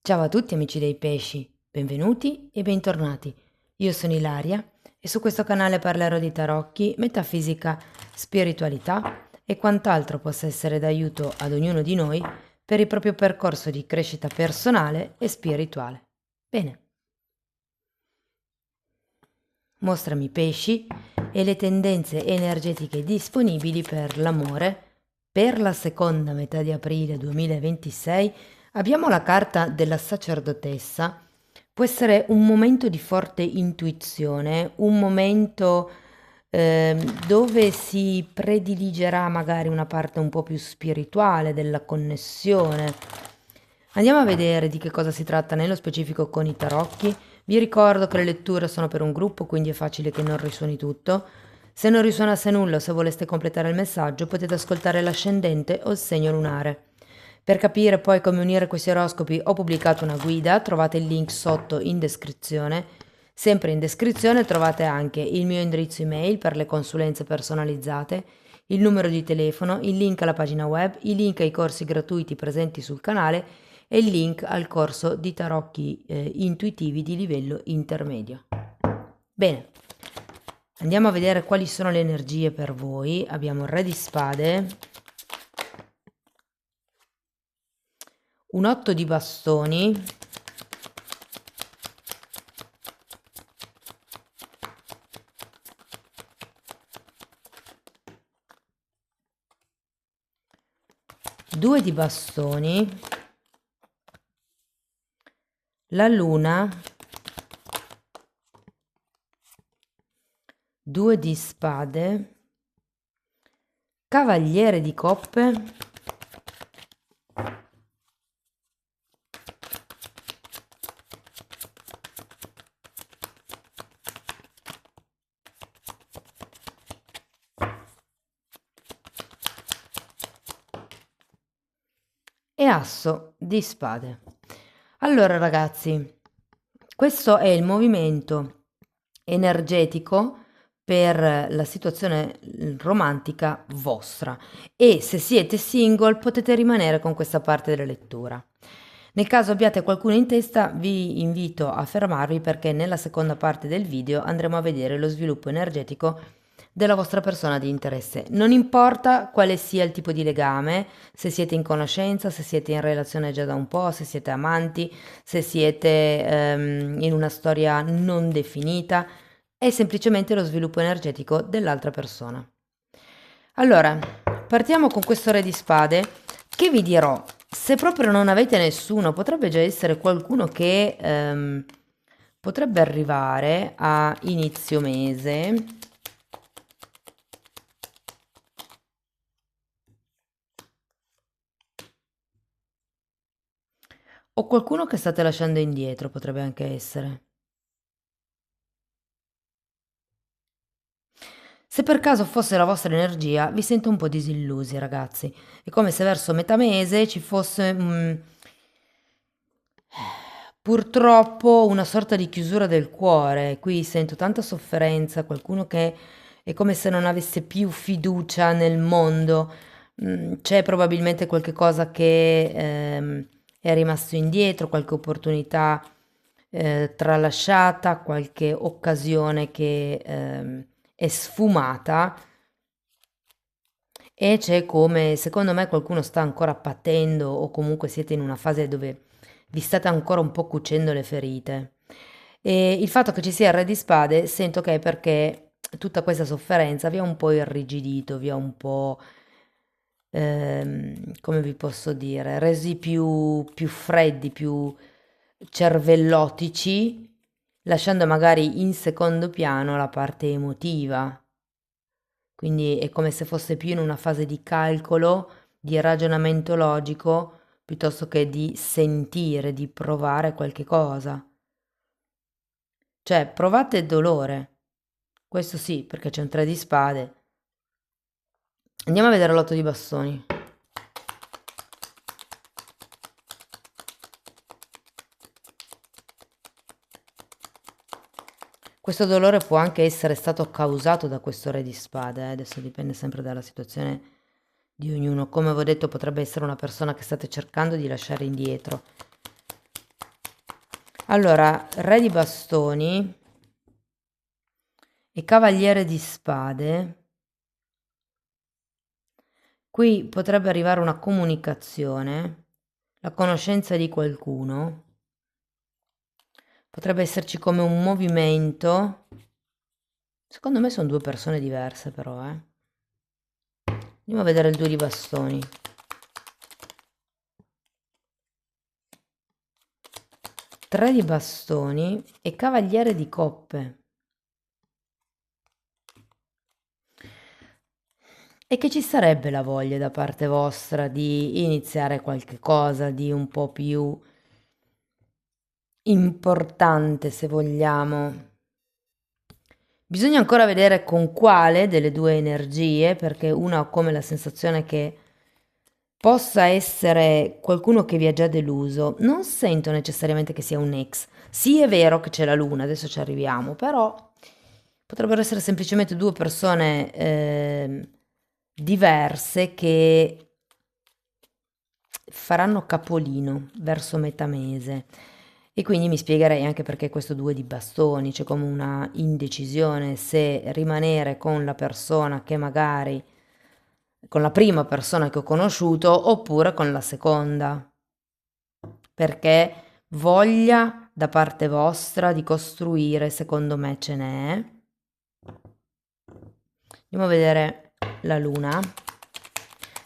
Ciao a tutti amici dei pesci, benvenuti e bentornati. Io sono Ilaria e su questo canale parlerò di tarocchi, metafisica, spiritualità e quant'altro possa essere d'aiuto ad ognuno di noi per il proprio percorso di crescita personale e spirituale. Bene, mostrami i pesci e le tendenze energetiche disponibili per l'amore. Per la seconda metà di aprile 2026 abbiamo la carta della sacerdotessa. Può essere un momento di forte intuizione, un momento dove si prediligerà magari una parte un po' più spirituale della connessione. Andiamo a vedere di che cosa si tratta nello specifico con i tarocchi. Vi ricordo che le letture sono per un gruppo, quindi è facile che non risuoni tutto. Se non risuonasse nulla o se voleste completare il messaggio, potete ascoltare l'ascendente o il segno lunare. Per capire poi come unire questi oroscopi ho pubblicato una guida, trovate il link sotto in descrizione. Sempre in descrizione trovate anche il mio indirizzo email per le consulenze personalizzate, il numero di telefono, il link alla pagina web, i link ai corsi gratuiti presenti sul canale e il link al corso di tarocchi intuitivi di livello intermedio. Bene, andiamo a vedere quali sono le energie per voi. Abbiamo il Re di Spade, un 8 di bastoni, due di bastoni, la luna, due di spade, cavaliere di coppe, e asso di spade. Allora ragazzi, questo è il movimento energetico per la situazione romantica vostra e se siete single potete rimanere con questa parte della lettura. Nel caso abbiate qualcuno in testa vi invito a fermarvi perché nella seconda parte del video andremo a vedere lo sviluppo energetico della vostra persona di interesse. Non importa quale sia il tipo di legame, se siete in conoscenza, se siete in relazione già da un po', se siete amanti, se siete in una storia non definita, è semplicemente lo sviluppo energetico dell'altra persona. Allora, partiamo con questo Re di Spade che vi dirò, se proprio non avete nessuno, potrebbe già essere qualcuno che potrebbe arrivare a inizio mese. O qualcuno che state lasciando indietro, potrebbe anche essere. Se per caso fosse la vostra energia, vi sento un po' disillusi, ragazzi. È come se verso metà mese ci fosse purtroppo una sorta di chiusura del cuore. Qui sento tanta sofferenza, qualcuno che è come se non avesse più fiducia nel mondo. C'è probabilmente qualche cosa che è rimasto indietro, qualche opportunità tralasciata, qualche occasione che è sfumata e c'è come, secondo me, qualcuno sta ancora patendo o comunque siete in una fase dove vi state ancora un po' cucendo le ferite. E il fatto che ci sia il Re di Spade sento che è perché tutta questa sofferenza vi ha un po' irrigidito, vi ha un po', come vi posso dire, resi più freddi, più cervellotici, lasciando magari in secondo piano la parte emotiva. Quindi è come se fosse più in una fase di calcolo, di ragionamento logico, piuttosto che di sentire, di provare qualche cosa. Cioè, provate dolore. Questo sì, perché c'è un 3 di spade. Andiamo a vedere l'8 di bastoni. Questo dolore può anche essere stato causato da questo Re di spade, adesso dipende sempre dalla situazione di ognuno. Come avevo detto, potrebbe essere una persona che state cercando di lasciare indietro. Allora, re di bastoni e cavaliere di spade. Qui potrebbe arrivare una comunicazione, la conoscenza di qualcuno. Potrebbe esserci come un movimento. Secondo me sono due persone diverse però, Andiamo a vedere il 2 di bastoni. Tre di bastoni e cavaliere di coppe. E che ci sarebbe la voglia da parte vostra di iniziare qualche cosa di un po' più importante, se vogliamo. Bisogna ancora vedere con quale delle due energie, perché una ho come la sensazione che possa essere qualcuno che vi ha già deluso. Non sento necessariamente che sia un ex. Sì, è vero che c'è la luna, adesso ci arriviamo, però potrebbero essere semplicemente due persone diverse che faranno capolino verso metà mese. E quindi mi spiegherei anche perché questo 2 di bastoni, c'è come una indecisione se rimanere con la persona che magari, con la prima persona che ho conosciuto oppure con la seconda, perché voglia da parte vostra di costruire, secondo me ce n'è. Andiamo a vedere la luna,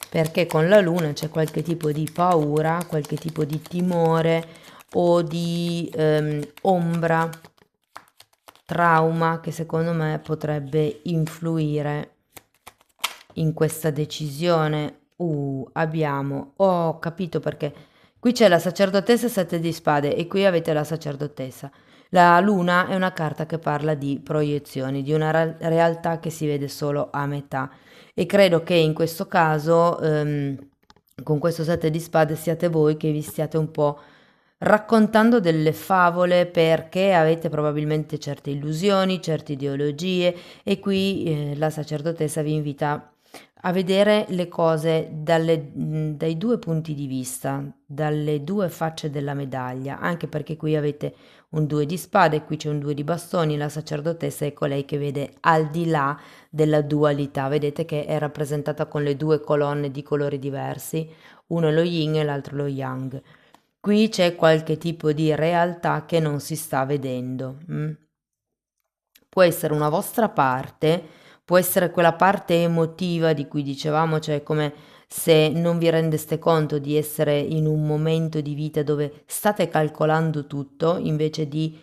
perché con la luna c'è qualche tipo di paura, qualche tipo di timore o di ombra, trauma che secondo me potrebbe influire in questa decisione. Ho capito perché qui c'è la sacerdotessa e 7 di spade e qui avete la sacerdotessa. La luna è una carta che parla di proiezioni, di una realtà che si vede solo a metà e credo che in questo caso con questo 7 di spade siate voi che vi stiate un po' raccontando delle favole perché avete probabilmente certe illusioni, certe ideologie e qui la sacerdotessa vi invita a vedere le cose dai due punti di vista, dalle due facce della medaglia, anche perché qui avete un 2 di spade, qui c'è un 2 di bastoni, la sacerdotessa è colei che vede al di là della dualità, vedete che è rappresentata con le due colonne di colori diversi, uno è lo yin e l'altro lo yang. Qui c'è qualche tipo di realtà che non si sta vedendo. Può essere una vostra parte, può essere quella parte emotiva di cui dicevamo, cioè come se non vi rendeste conto di essere in un momento di vita dove state calcolando tutto invece di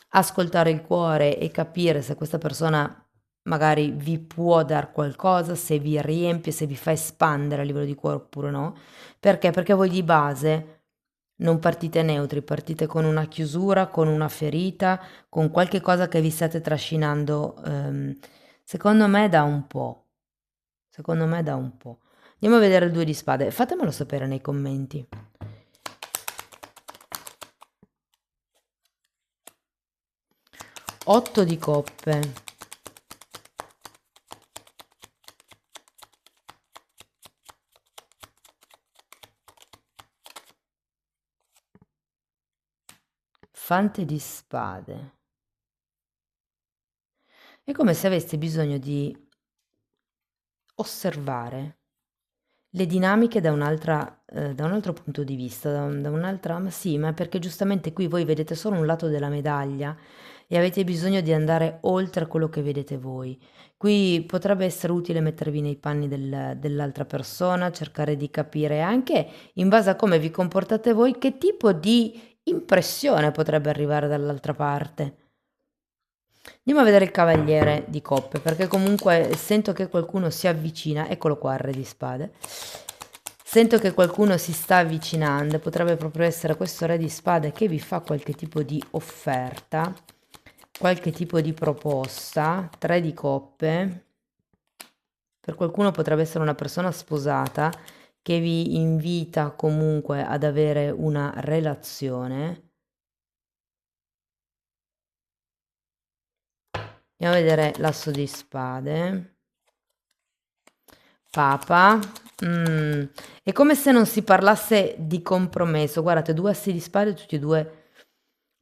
ascoltare il cuore e capire se questa persona magari vi può dar qualcosa, se vi riempie, se vi fa espandere a livello di cuore oppure no. Perché? Perché voi di base non partite neutri, partite con una chiusura, con una ferita, con qualche cosa che vi state trascinando, secondo me da un po'. Secondo me da un po'. Andiamo a vedere il 2 di spade. Fatemelo sapere nei commenti. 8 di coppe. Fante di spade. È come se aveste bisogno di osservare le dinamiche da un altro punto di vista, da un'altra, ma sì, ma perché giustamente qui voi vedete solo un lato della medaglia e avete bisogno di andare oltre a quello che vedete voi. Qui potrebbe essere utile mettervi nei panni dell'altra persona, cercare di capire anche in base a come vi comportate voi che tipo di impressione potrebbe arrivare dall'altra parte. Andiamo a vedere il cavaliere di coppe, perché comunque sento che qualcuno si avvicina. Eccolo qua, il re di spade. Sento che qualcuno si sta avvicinando, potrebbe proprio essere questo re di spade che vi fa qualche tipo di offerta, qualche tipo di proposta. 3 di coppe. Per qualcuno potrebbe essere una persona sposata che vi invita comunque ad avere una relazione. Andiamo a vedere l'asso di spade. Papa. È come se non si parlasse di compromesso. Guardate, due assi di spade, tutti e due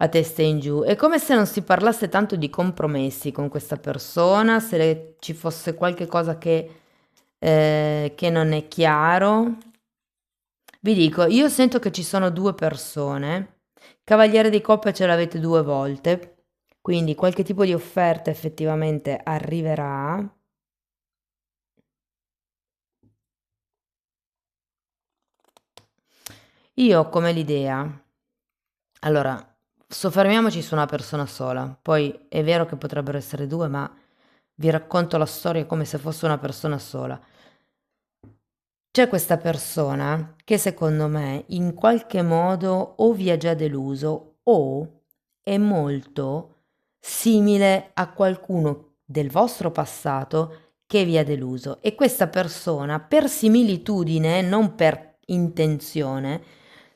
a testa in giù. È come se non si parlasse tanto di compromessi con questa persona, se ci fosse qualche cosa che non è chiaro. Vi dico, io sento che ci sono due persone. Cavaliere di coppe ce l'avete due volte, quindi qualche tipo di offerta effettivamente arriverà. Io ho come l'idea. Allora, soffermiamoci su una persona sola. Poi è vero che potrebbero essere due, ma vi racconto la storia come se fosse una persona sola. C'è questa persona che secondo me in qualche modo o vi ha già deluso o è molto simile a qualcuno del vostro passato che vi ha deluso e questa persona per similitudine, non per intenzione,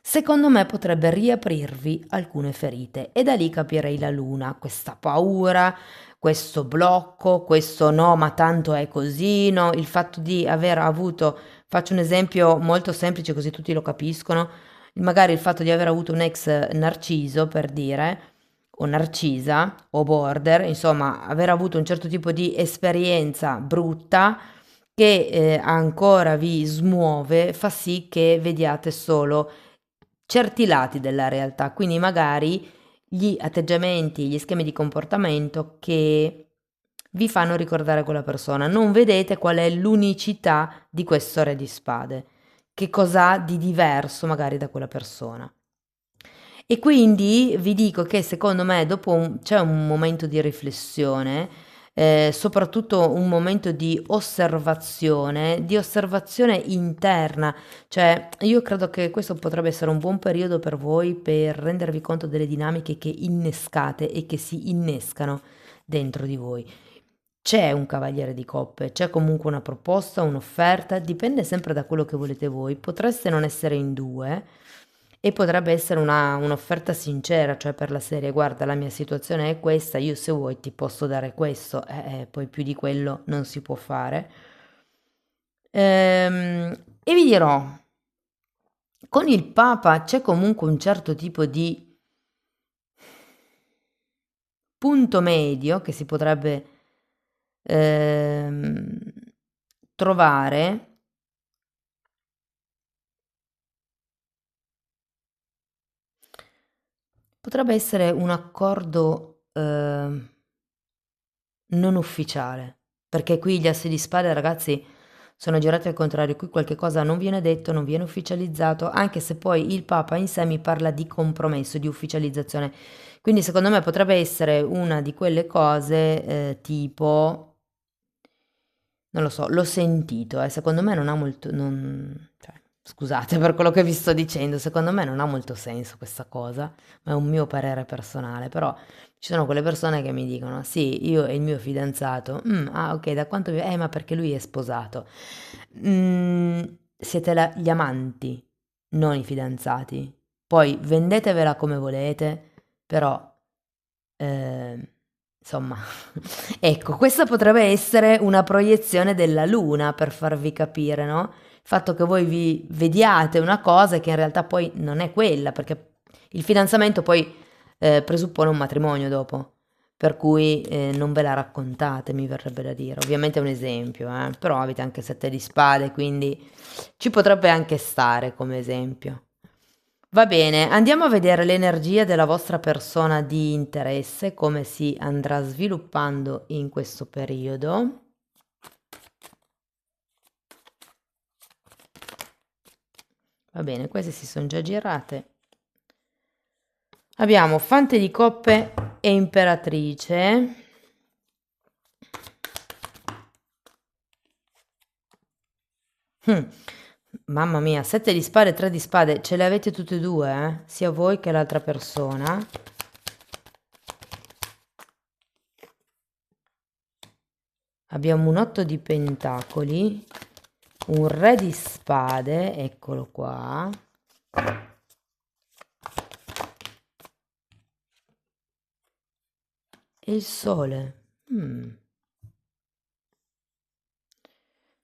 secondo me potrebbe riaprirvi alcune ferite e da lì capirei la luna, questa paura, questo blocco, questo no, ma tanto è così, no, il fatto di aver avuto. Faccio un esempio molto semplice così tutti lo capiscono. Magari il fatto di aver avuto un ex narciso, per dire, o narcisa, o border, insomma, aver avuto un certo tipo di esperienza brutta che ancora vi smuove, fa sì che vediate solo certi lati della realtà. Quindi magari gli atteggiamenti, gli schemi di comportamento che vi fanno ricordare quella persona. Non vedete qual è l'unicità di questo re di spade, che cos'ha di diverso magari da quella persona. E quindi vi dico che secondo me dopo c'è un momento di riflessione, soprattutto un momento di osservazione interna, cioè io credo che questo potrebbe essere un buon periodo per voi per rendervi conto delle dinamiche che innescate e che si innescano dentro di voi. C'è un cavaliere di coppe, c'è comunque una proposta, un'offerta, dipende sempre da quello che volete voi. Potreste non essere in due e potrebbe essere un'offerta sincera, cioè per la serie, guarda, la mia situazione è questa, io se vuoi ti posso dare questo, poi più di quello non si può fare. E vi dirò, con il Papa c'è comunque un certo tipo di punto medio che si potrebbe ehm, trovare. Potrebbe essere un accordo non ufficiale, perché qui gli assi di spade, ragazzi, sono girati al contrario, qui qualche cosa non viene detto, non viene ufficializzato, anche se poi il Papa in sé mi parla di compromesso, di ufficializzazione. Quindi secondo me potrebbe essere una di quelle cose tipo, non lo so, l'ho sentito, secondo me non ha molto, cioè, scusate per quello che vi sto dicendo, secondo me non ha molto senso questa cosa, ma è un mio parere personale, però ci sono quelle persone che mi dicono, sì, io e il mio fidanzato, ah ok, da quanto ma perché lui è sposato. Mm, siete gli amanti, non i fidanzati. Poi vendetevela come volete, però, insomma, ecco, questa potrebbe essere una proiezione della luna per farvi capire, no? Il fatto che voi vi vediate una cosa che in realtà poi non è quella, perché il fidanzamento poi presuppone un matrimonio dopo, per cui non ve la raccontate, mi verrebbe da dire. Ovviamente è un esempio, però avete anche sette di spade, quindi ci potrebbe anche stare come esempio. Va bene, andiamo a vedere l'energia della vostra persona di interesse, come si andrà sviluppando in questo periodo. Va bene, queste si sono già girate. Abbiamo Fante di coppe e Imperatrice. Hm, Mamma mia, 7 di spade, 3 di spade, ce le avete tutte e due, sia voi che l'altra persona. Abbiamo un 8 di pentacoli, un re di spade, eccolo qua. E il sole.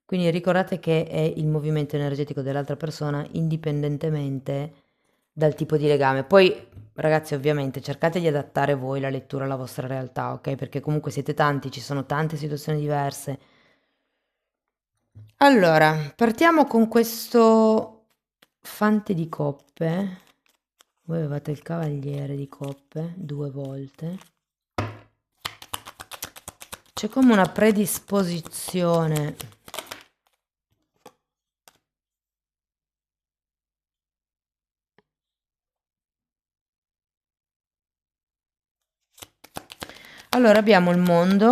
Quindi ricordate che è il movimento energetico dell'altra persona indipendentemente dal tipo di legame. Poi Ragazzi, ovviamente cercate di adattare voi la lettura alla vostra realtà, ok? Perché comunque siete tanti, ci sono tante situazioni diverse. Allora, partiamo con questo fante di coppe. Voi avevate il cavaliere di coppe 2 volte. C'è come una predisposizione. Allora, abbiamo il mondo.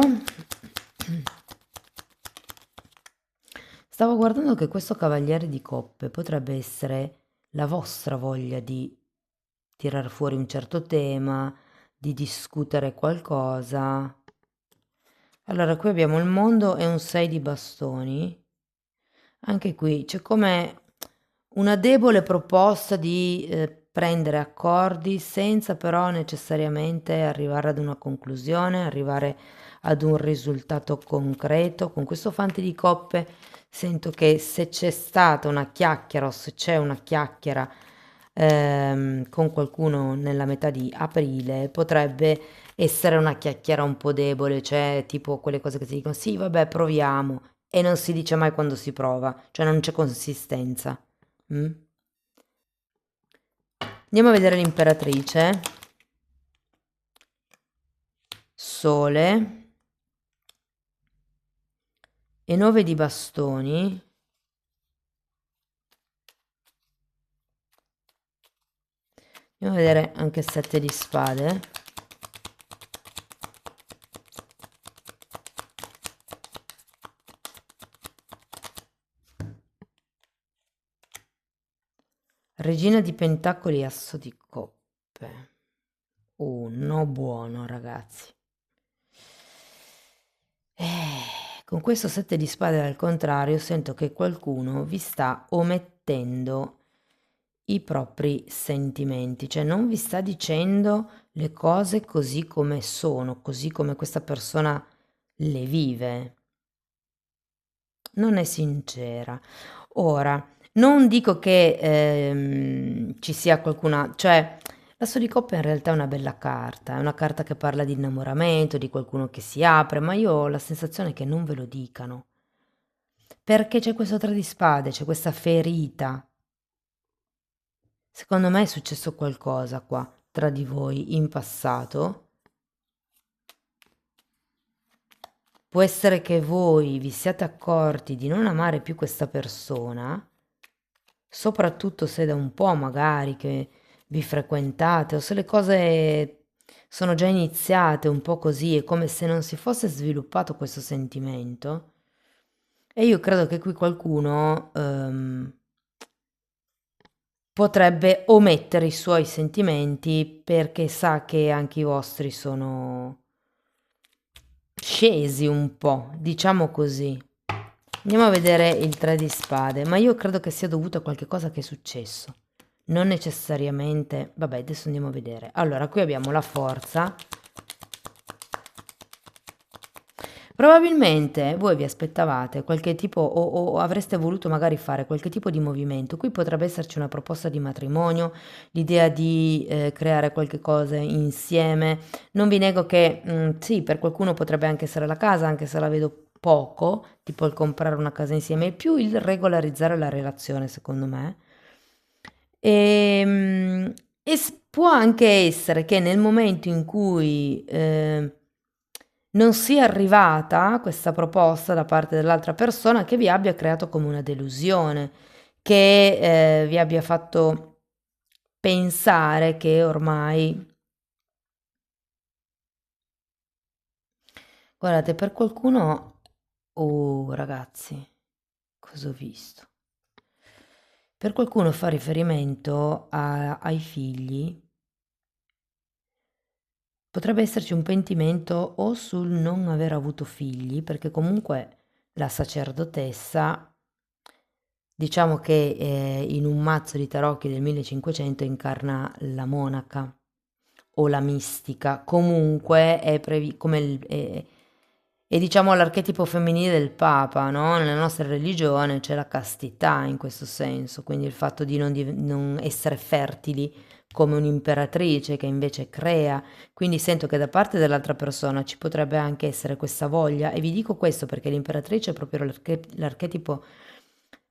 Stavo guardando che questo cavaliere di coppe potrebbe essere la vostra voglia di tirar fuori un certo tema, di discutere qualcosa. Allora, qui abbiamo il mondo e un 6 di bastoni. Anche qui c'è come una debole proposta di prendere accordi senza però necessariamente arrivare ad una conclusione, arrivare ad un risultato concreto. Con questo fante di coppe sento che se c'è stata una chiacchiera o se c'è una chiacchiera con qualcuno nella metà di aprile, potrebbe essere una chiacchiera un po' debole, cioè tipo quelle cose che si dicono sì, vabbè, proviamo, e non si dice mai quando si prova, cioè non c'è consistenza. Mm? Andiamo a vedere l'imperatrice. Sole e 9 di bastoni. Andiamo a vedere anche 7 di spade. Regina di pentacoli e asso di coppe. No buono, ragazzi. Con questo 7 di spade al contrario sento che qualcuno vi sta omettendo i propri sentimenti, cioè non vi sta dicendo le cose così come sono, così come questa persona le vive. Non è sincera. Ora, non dico che ci sia qualcuna, cioè l'asso di coppe in realtà è una bella carta, è una carta che parla di innamoramento, di qualcuno che si apre, ma io ho la sensazione che non ve lo dicano. Perché c'è questo 3 di spade, c'è questa ferita. Secondo me è successo qualcosa qua tra di voi in passato. Può essere che voi vi siate accorti di non amare più questa persona, soprattutto se da un po' magari che vi frequentate o se le cose sono già iniziate un po' così, è come se non si fosse sviluppato questo sentimento. E io credo che qui qualcuno potrebbe omettere i suoi sentimenti perché sa che anche i vostri sono scesi un po', diciamo così. Andiamo a vedere il 3 di spade, ma io credo che sia dovuto a qualche cosa che è successo. Non necessariamente... Vabbè, adesso andiamo a vedere. Allora, qui abbiamo la forza. Probabilmente voi vi aspettavate qualche tipo o avreste voluto magari fare qualche tipo di movimento. Qui potrebbe esserci una proposta di matrimonio, l'idea di creare qualche cosa insieme. Non vi nego che sì, per qualcuno potrebbe anche essere la casa, anche se la vedo poco, tipo il comprare una casa insieme, è più il regolarizzare la relazione, secondo me. Può anche essere che nel momento in cui non sia arrivata questa proposta da parte dell'altra persona, che vi abbia creato come una delusione, che vi abbia fatto pensare che ormai... Guardate, per qualcuno... Oh, ragazzi, cosa ho visto? Per qualcuno fa riferimento ai figli. Potrebbe esserci un pentimento o sul non aver avuto figli, perché comunque la sacerdotessa, diciamo che in un mazzo di tarocchi del 1500 incarna la monaca o la mistica, comunque come è, diciamo l'archetipo femminile del Papa, no? Nella nostra religione c'è la castità in questo senso, quindi il fatto di non essere fertili come un'imperatrice che invece crea, quindi sento che da parte dell'altra persona ci potrebbe anche essere questa voglia, e vi dico questo perché l'imperatrice è proprio l'archetipo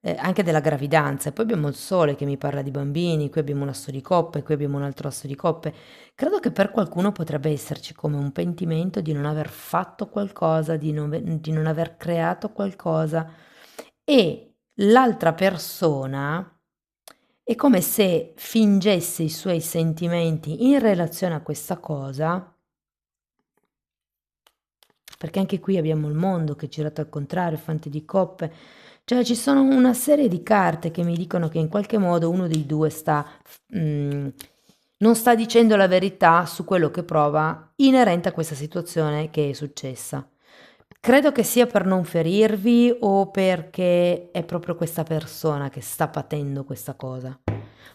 anche della gravidanza, e poi abbiamo il sole che mi parla di bambini, qui abbiamo un asso di coppe, qui abbiamo un altro asso di coppe. Credo che per qualcuno potrebbe esserci come un pentimento di non aver fatto qualcosa, di non aver creato qualcosa, e l'altra persona è come se fingesse i suoi sentimenti in relazione a questa cosa, perché anche qui abbiamo il mondo che è girato al contrario, fante di coppe, cioè ci sono una serie di carte che mi dicono che in qualche modo uno dei due non sta dicendo la verità su quello che prova inerente a questa situazione che è successa. Credo che sia per non ferirvi o perché è proprio questa persona che sta patendo questa cosa.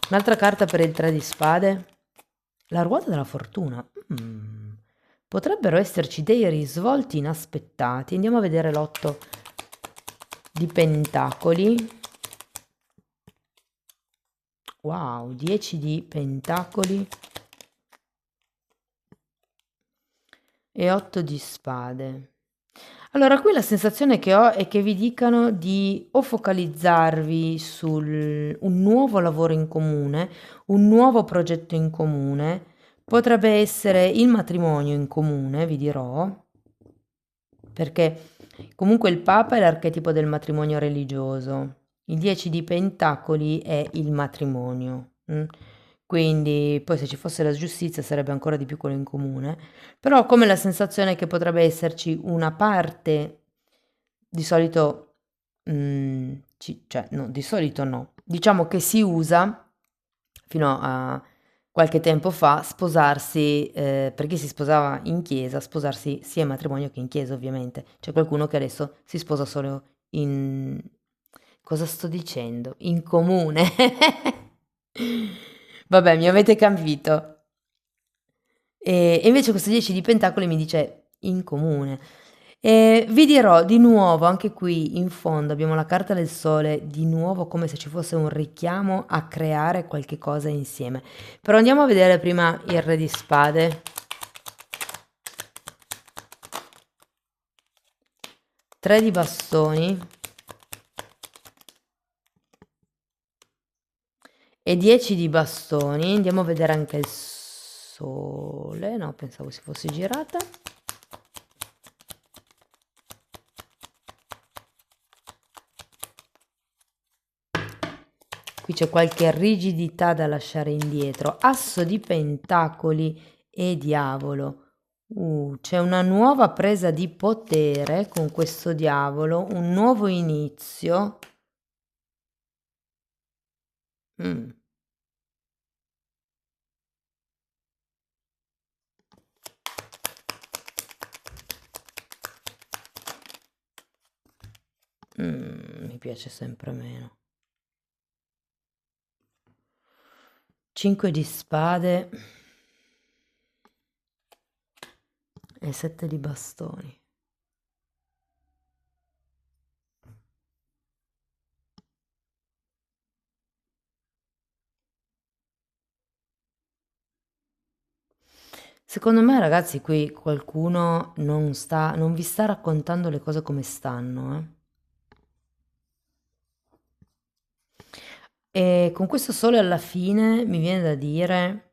Un'altra carta per il 3 di spade. La ruota della fortuna. Potrebbero esserci dei risvolti inaspettati. Andiamo a vedere l'8 di pentacoli. Wow, 10 di pentacoli e 8 di spade. Allora, qui la sensazione che ho è che vi dicano di o focalizzarvi su un nuovo lavoro in comune, un nuovo progetto in comune, potrebbe essere il matrimonio in comune, vi dirò, perché comunque il Papa è l'archetipo del matrimonio religioso, il 10 di Pentacoli è il matrimonio. Quindi poi se ci fosse la giustizia sarebbe ancora di più quello in comune, però ho come la sensazione che potrebbe esserci una parte, di solito, cioè no, di solito no, diciamo che si usa fino a qualche tempo fa sposarsi, per chi si sposava in chiesa, sposarsi sia in matrimonio che in chiesa ovviamente. C'è qualcuno che adesso si sposa solo in... Cosa sto dicendo? In comune. Vabbè, mi avete capito. E invece questo 10 di pentacoli mi dice in comune. E vi dirò di nuovo, anche qui in fondo abbiamo la carta del sole, di nuovo come se ci fosse un richiamo a creare qualche cosa insieme. Però andiamo a vedere prima il re di spade. 3 di bastoni e 10 di bastoni. Andiamo a vedere anche il sole. No, pensavo si fosse girata. Qui c'è qualche rigidità da lasciare indietro. Asso di pentacoli e diavolo. C'è una nuova presa di potere con questo diavolo, un nuovo inizio. Mi piace sempre meno. 5 di spade e 7 di bastoni. Secondo me, ragazzi, qui qualcuno non vi sta raccontando le cose come stanno, E con questo sole alla fine mi viene da dire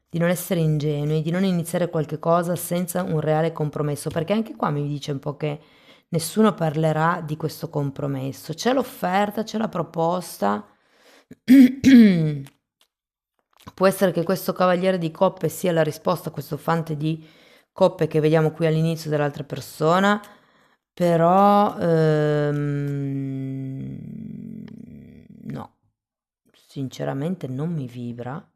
di non essere ingenui, di non iniziare qualche cosa senza un reale compromesso, perché anche qua mi dice un po' che nessuno parlerà di questo compromesso. C'è l'offerta, c'è la proposta. Può essere che questo cavaliere di coppe sia la risposta a questo fante di coppe che vediamo qui all'inizio dell'altra persona, però no, sinceramente non mi vibra.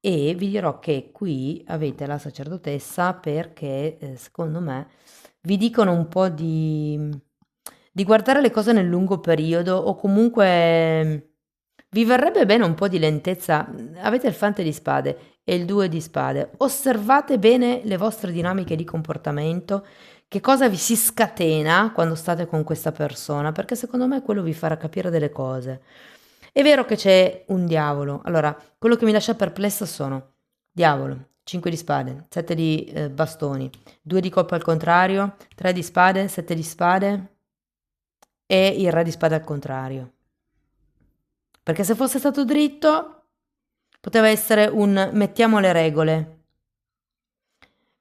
E vi dirò che qui avete la sacerdotessa perché secondo me vi dicono un po' di guardare le cose nel lungo periodo, o comunque vi verrebbe bene un po' di lentezza. Avete il fante di spade e il 2 di spade. Osservate bene le vostre dinamiche di comportamento, che cosa vi si scatena quando state con questa persona, perché secondo me quello vi farà capire delle cose. È vero che c'è un diavolo. Allora, quello che mi lascia perplessa sono diavolo, 5 di spade, 7 di bastoni, 2 di coppa al contrario, 3 di spade, 7 di spade e il re di spade al contrario. Perché se fosse stato dritto, poteva essere un mettiamo le regole.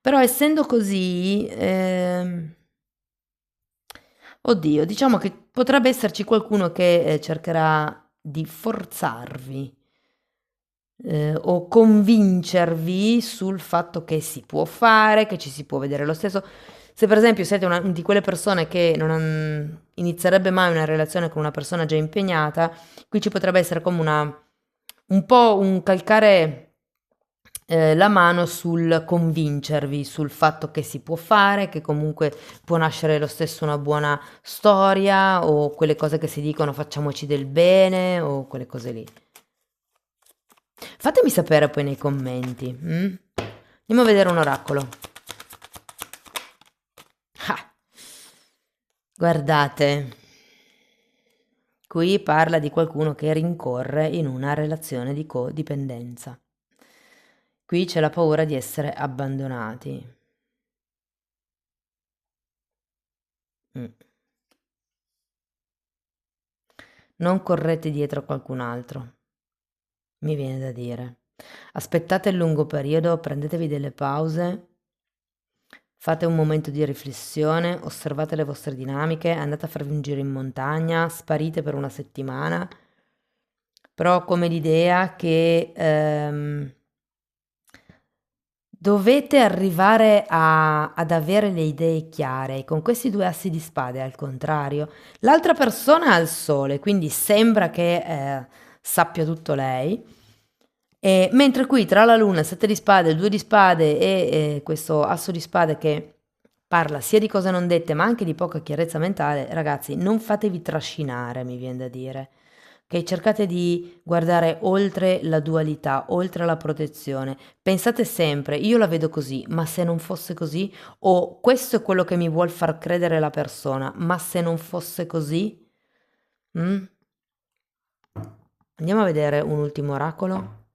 Però essendo così, oddio, diciamo che potrebbe esserci qualcuno che cercherà di forzarvi o convincervi sul fatto che si può fare, che ci si può vedere lo stesso. Se per esempio siete una di quelle persone che non inizierebbe mai una relazione con una persona già impegnata, qui ci potrebbe essere come un po' un calcare la mano sul convincervi sul fatto che si può fare, che comunque può nascere lo stesso una buona storia o quelle cose che si dicono facciamoci del bene o quelle cose lì. Fatemi sapere poi nei commenti. Andiamo a vedere un oracolo. Ah, guardate, qui parla di qualcuno che rincorre in una relazione di codipendenza. Qui c'è la paura di essere abbandonati. Non correte dietro a qualcun altro, mi viene da dire. Aspettate il lungo periodo, prendetevi delle pause, fate un momento di riflessione, osservate le vostre dinamiche, andate a farvi un giro in montagna, sparite per una settimana, però come l'idea che dovete arrivare ad avere le idee chiare. Con questi 2 assi di spade al contrario, l'altra persona ha il sole, quindi sembra che sappia tutto lei. Mentre qui tra la luna, il 7 di spade, il 2 di spade e questo asso di spade che parla sia di cose non dette ma anche di poca chiarezza mentale, ragazzi, non fatevi trascinare, mi viene da dire. Ok, cercate di guardare oltre la dualità, oltre la protezione. Pensate sempre, io la vedo così, ma se non fosse così, o questo è quello che mi vuol far credere la persona, ma se non fosse così? Mm? Andiamo a vedere un ultimo oracolo.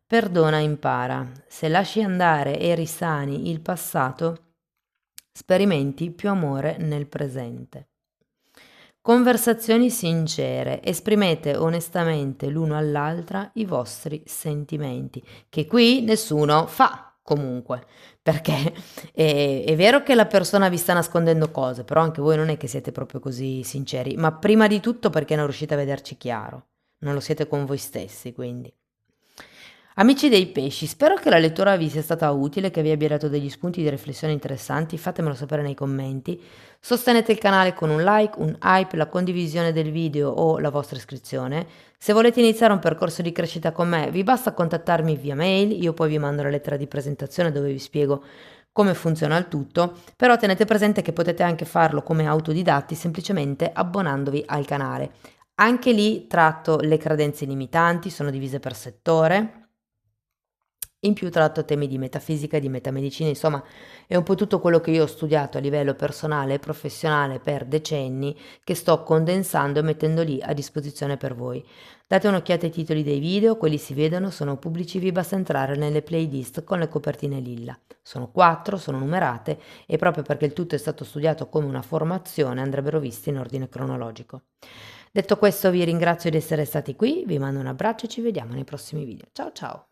Perdona e impara. Se lasci andare e risani il passato, sperimenti più amore nel presente. Conversazioni sincere, esprimete onestamente l'uno all'altra i vostri sentimenti, che qui nessuno fa comunque, perché è vero che la persona vi sta nascondendo cose, però anche voi non è che siete proprio così sinceri, ma prima di tutto perché non riuscite a vederci chiaro, non lo siete con voi stessi, quindi. Amici dei pesci, spero che la lettura vi sia stata utile, che vi abbia dato degli spunti di riflessione interessanti, fatemelo sapere nei commenti. Sostenete il canale con un like, un hype, la condivisione del video o la vostra iscrizione. Se volete iniziare un percorso di crescita con me, vi basta contattarmi via mail, io poi vi mando la lettera di presentazione dove vi spiego come funziona il tutto, però tenete presente che potete anche farlo come autodidatti semplicemente abbonandovi al canale. Anche lì tratto le credenze limitanti, sono divise per settore. In più tratto temi di metafisica e di metamedicina, insomma è un po' tutto quello che io ho studiato a livello personale e professionale per decenni, che sto condensando e mettendo lì a disposizione per voi. Date un'occhiata ai titoli dei video, quelli si vedono, sono pubblici, vi basta entrare nelle playlist con le copertine lilla. Sono 4, sono numerate e proprio perché il tutto è stato studiato come una formazione andrebbero visti in ordine cronologico. Detto questo vi ringrazio di essere stati qui, vi mando un abbraccio e ci vediamo nei prossimi video. Ciao ciao!